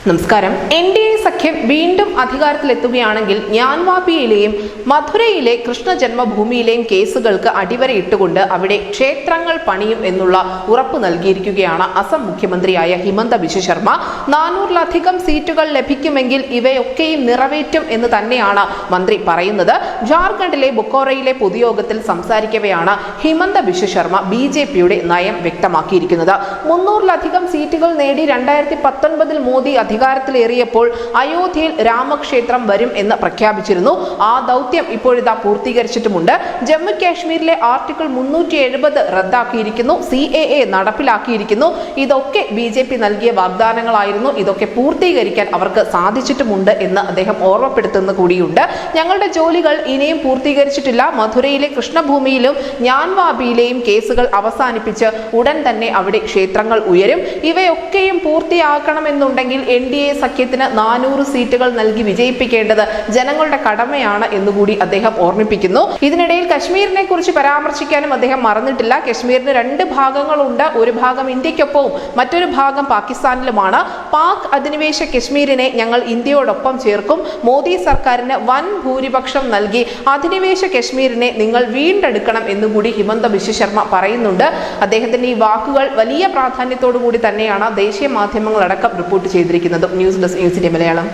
നമസ്കാരം. NDA സഖ്യം വീണ്ടും അധികാരത്തിലെത്തുകയാണെങ്കിൽ ജ്ഞാൻവാപിയിലെയും മധുരയിലെ കൃഷ്ണ ജന്മഭൂമിയിലെയും കേസുകൾക്ക് അടിവരയിട്ടുകൊണ്ട് അവിടെ ക്ഷേത്രങ്ങൾ പണിയും എന്നുള്ള ഉറപ്പ് നൽകിയിരിക്കുകയാണ് അസം മുഖ്യമന്ത്രിയായ ഹിമന്ത ബിശ്വ ശർമ്മ. 400-ലധികം സീറ്റുകൾ ലഭിക്കുമെങ്കിൽ ഇവയൊക്കെയും നിറവേറ്റും എന്ന് തന്നെയാണ് മന്ത്രി പറയുന്നത്. ജാർഖണ്ഡിലെ ബൊക്കോറയിലെ പൊതുയോഗത്തിൽ സംസാരിക്കവെയാണ് ഹിമന്ത ബിശ്വ ശർമ്മ BJPയുടെ നയം വ്യക്തമാക്കിയിരിക്കുന്നത്. 300-ലധികം സീറ്റുകൾ നേടി 2019 മോദി അധികാരത്തിലേറിയപ്പോൾ അയോധ്യയിൽ രാമക്ഷേത്രം വരും എന്ന് പ്രഖ്യാപിച്ചിരുന്നു. ആ ദൗത്യം ഇപ്പോഴിതാ പൂർത്തീകരിച്ചിട്ടുമുണ്ട്. ജമ്മു കാശ്മീരിലെ ആർട്ടിക്കിൾ 370 റദ്ദാക്കിയിരിക്കുന്നു. CAA നടപ്പിലാക്കിയിരിക്കുന്നു. ഇതൊക്കെ BJP നൽകിയ വാഗ്ദാനങ്ങളായിരുന്നു. ഇതൊക്കെ പൂർത്തീകരിക്കാൻ അവർക്ക് സാധിച്ചിട്ടുമുണ്ട് എന്ന് അദ്ദേഹം ഓർമ്മപ്പെടുത്തുന്ന കൂടിയുണ്ട്. ഞങ്ങളുടെ ജോലികൾ ഇനിയും പൂർത്തീകരിച്ചിട്ടില്ല. മധുരയിലെ കൃഷ്ണഭൂമിയിലും ജ്ഞാൻവാപിയിലെയും കേസുകൾ അവസാനിപ്പിച്ച് ഉടൻ തന്നെ അവിടെ ക്ഷേത്രങ്ങൾ ഉയരും. ഇവയൊക്കെയും പൂർത്തിയാക്കണമെന്നുണ്ടെങ്കിൽ NDA സഖ്യത്തിന് 400 സീറ്റുകൾ നൽകി വിജയിപ്പിക്കേണ്ടത് ജനങ്ങളുടെ കടമയാണ് എന്നുകൂടി അദ്ദേഹം ഓർമ്മിപ്പിക്കുന്നു. ഇതിനിടയിൽ കശ്മീരിനെ കുറിച്ച് പരാമർശിക്കാനും അദ്ദേഹം മറന്നിട്ടില്ല. കശ്മീരിന് 2 ഭാഗങ്ങളുണ്ട്. ഒരു ഭാഗം ഇന്ത്യക്കൊപ്പവും മറ്റൊരു ഭാഗം പാകിസ്ഥാനിലുമാണ്. പാക് അധിനിവേശ കശ്മീരിനെ ഞങ്ങൾ ഇന്ത്യയോടൊപ്പം ചേർക്കും. മോദി സർക്കാരിന് വൻ ഭൂരിപക്ഷം നൽകി അധിനിവേശ കശ്മീരിനെ നിങ്ങൾ വീണ്ടെടുക്കണം എന്നുകൂടി ഹിമന്ത ബിശ്വ ശർമ്മ പറയുന്നുണ്ട്. അദ്ദേഹത്തിന്റെ ഈ വാക്കുകൾ വലിയ പ്രാധാന്യത്തോടു കൂടി തന്നെയാണ് ദേശീയ മാധ്യമങ്ങളടക്കം റിപ്പോർട്ട് ചെയ്തിരിക്കുന്നത്. News desk news India Malayalam.